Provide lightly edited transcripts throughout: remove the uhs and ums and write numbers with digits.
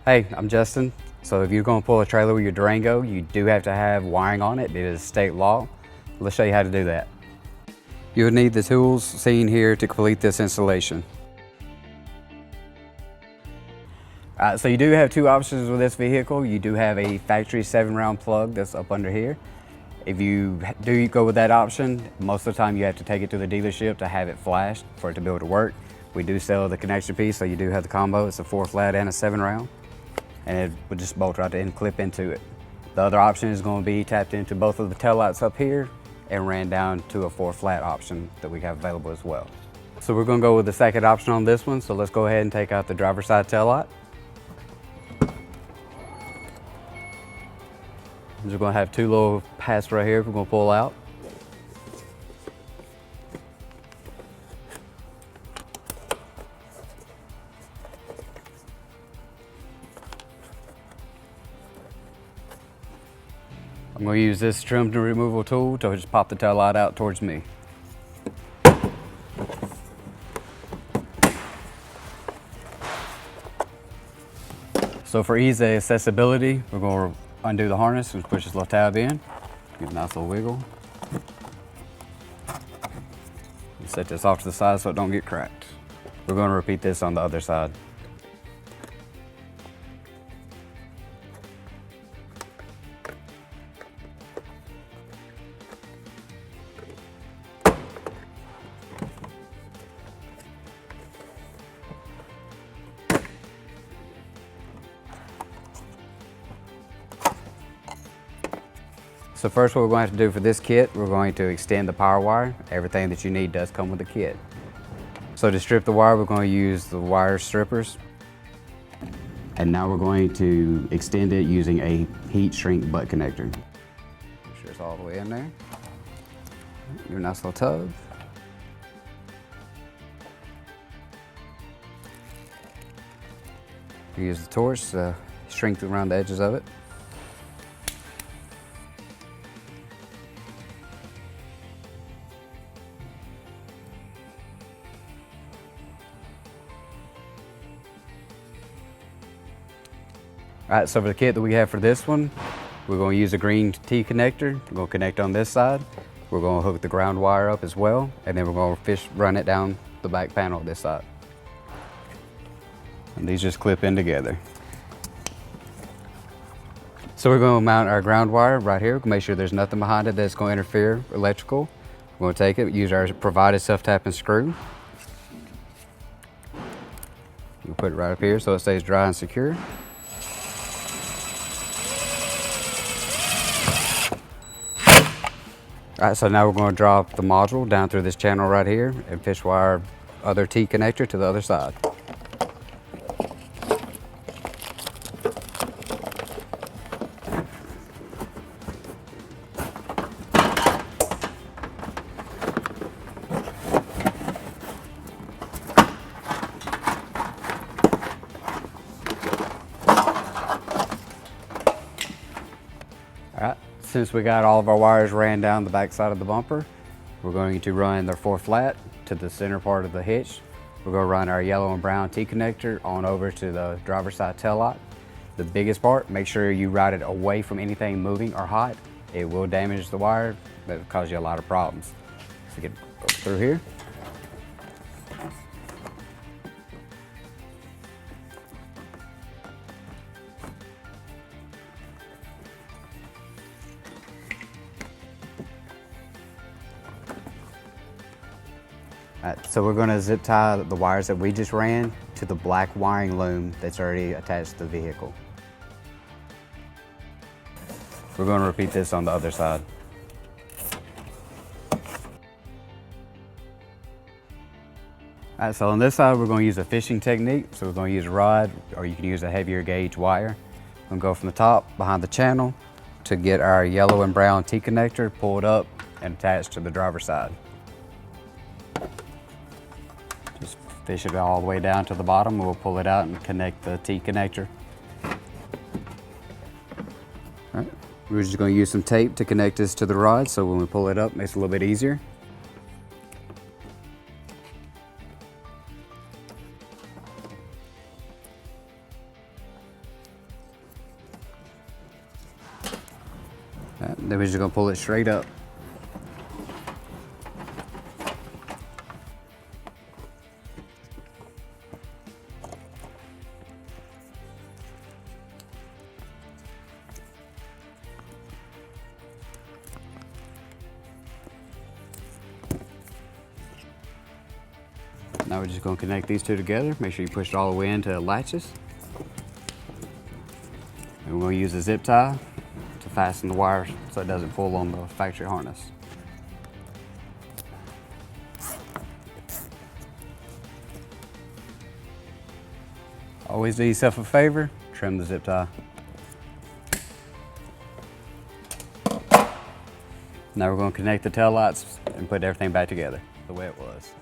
Hey, I'm Justin. So if you're going to pull a trailer with your Durango, you do have to have wiring on it. It is state law. Let's show you how to do that. You'll need the tools seen here to complete this installation. So you do have two options with this vehicle. You do have a factory 7-round plug that's up under here. If you do go with that option, most of the time you have to take it to the dealership to have it flashed for it to be able to work. We do sell the connection piece, so you do have the combo. It's a 4-flat and a 7-round. And it would just bolt right in and clip into it. The other option is going to be tapped into both of the tail lights up here and ran down to a 4-flat option that we have available as well. So we're going to go with the second option on this one. So let's go ahead and take out the driver's side tail light. I'm just going to have two little pads right here we're going to pull out. I'm going to use this trim removal tool to just pop the tail light out towards me. So for ease of accessibility, we're going to undo the harness and push this little tab in. Give it a nice little wiggle. And set this off to the side so it don't get cracked. We're going to repeat this on the other side. So first what we're going to have to do for this kit, we're going to extend the power wire. Everything that you need does come with the kit. So to strip the wire, we're going to use the wire strippers. And now we're going to extend it using a heat shrink butt connector. Make sure it's all the way in there. Your nice little tub. Use the torch to shrink around the edges of it. All right, so for the kit that we have for this one, we're going to use a green T connector. We're going to connect on this side. We're going to hook the ground wire up as well, and then we're going to run it down the back panel of this side. And these just clip in together. So we're going to mount our ground wire right here. Make sure there's nothing behind it that's going to interfere electrical. We're going to take it, use our provided self-tapping screw. We'll put it right up here so it stays dry and secure. All right, so now we're going to drop the module down through this channel right here and fish wire other T connector to the other side. All right, since we got all of our wires ran down the back side of the bumper, we're going to run the 4-flat to the center part of the hitch. We're going to run our yellow and brown T connector on over to the driver's side tail light. The biggest part, make sure you route it away from anything moving or hot. It will damage the wire, but it'll cause you a lot of problems. So you can go through here. Alright, so we're going to zip tie the wires that we just ran to the black wiring loom that's already attached to the vehicle. We're going to repeat this on the other side. Alright, so on this side we're going to use a fishing technique. So we're going to use a rod, or you can use a heavier gauge wire. We're going to go from the top behind the channel to get our yellow and brown T connector pulled up and attached to the driver's side. Just fish it all the way down to the bottom. We'll pull it out and connect the T connector. All right. We're just going to use some tape to connect this to the rod, so when we pull it up, it makes it a little bit easier. Then we're just gonna pull it straight up. Now we're just going to connect these two together. Make sure you push it all the way into the latches. And we're going to use a zip tie to fasten the wire so it doesn't pull on the factory harness. Always do yourself a favor, trim the zip tie. Now we're going to connect the tail lights and put everything back together the way it was.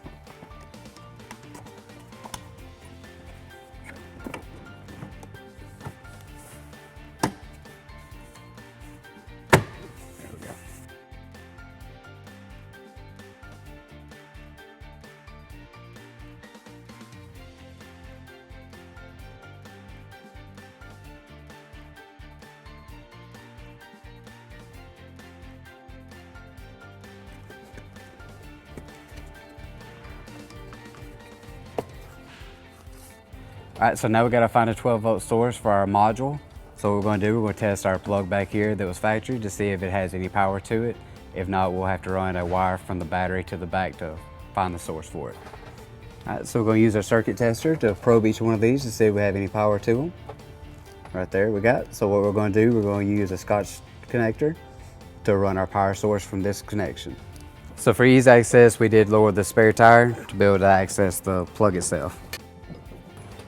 All right, so now we gotta find a 12-volt source for our module. So what we're gonna do, we're gonna test our plug back here that was factory to see if it has any power to it. If not, we'll have to run a wire from the battery to the back to find the source for it. All right, so we're gonna use our circuit tester to probe each one of these to see if we have any power to them. Right there we got. So what we're gonna do, we're gonna use a Scotch connector to run our power source from this connection. So for ease access, we did lower the spare tire to be able to access the plug itself.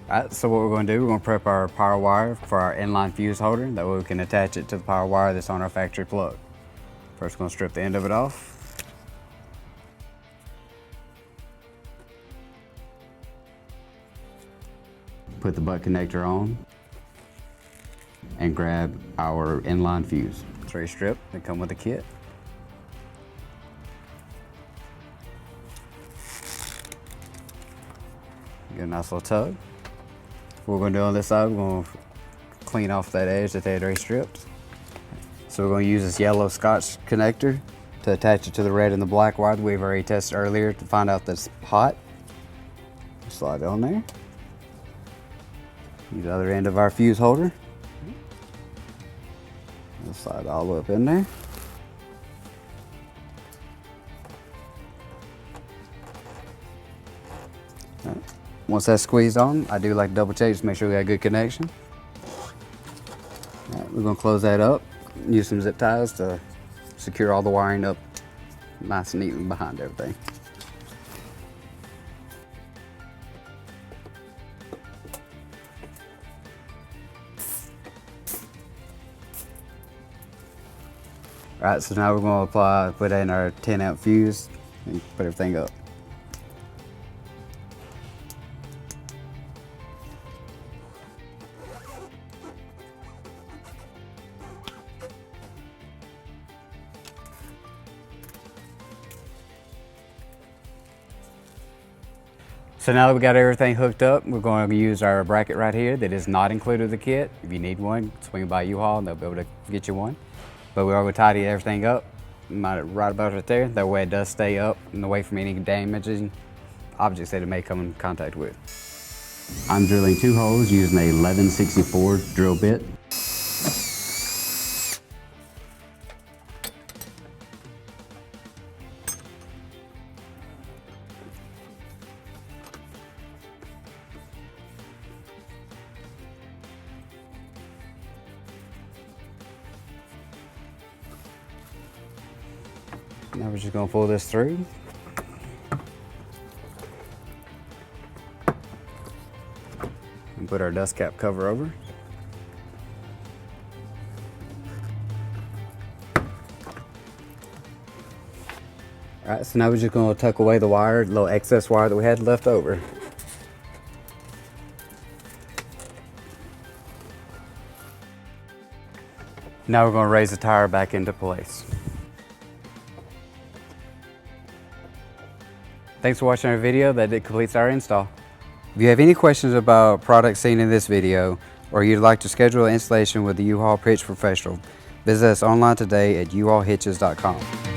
Alright, so what we're going to do, we're going to prep our power wire for our inline fuse holder. That way we can attach it to the power wire that's on our factory plug. First, we're going to strip the end of it off. Put the butt connector on and grab our inline fuse. It's already stripped. They come with the kit. Get a nice little tug. What we're going to do on this side, we're going to clean off that edge that they had already stripped. So we're going to use this yellow Scotch connector to attach it to the red and the black wire that we've already tested earlier to find out that it's hot. Slide it on there. Use the other end of our fuse holder. We'll slide it all the way up in there. All right. Once that's squeezed on, I do like to double check just to make sure we got a good connection. All right, we're going to close that up. Use some zip ties to secure all the wiring up nice and neatly behind everything. All right, so now we're going to put in our 10-amp fuse and put everything up. So now that we got everything hooked up, we're going to use our bracket right here that is not included in the kit. If you need one, swing by U-Haul and they'll be able to get you one. But we're going to tidy everything up, right about right there. That way it does stay up and away from any damaging objects that it may come in contact with. I'm drilling 2 holes using a 1164 drill bit. Now we're just going to pull this through. And put our dust cap cover over. Alright, so now we're just going to tuck away the wire, the little excess wire that we had left over. Now we're going to raise the tire back into place. Thanks for watching our video. That completes our install. If you have any questions about products seen in this video, or you'd like to schedule an installation with the U-Haul Hitch Professional, Visit us online today at uhaulhitches.com.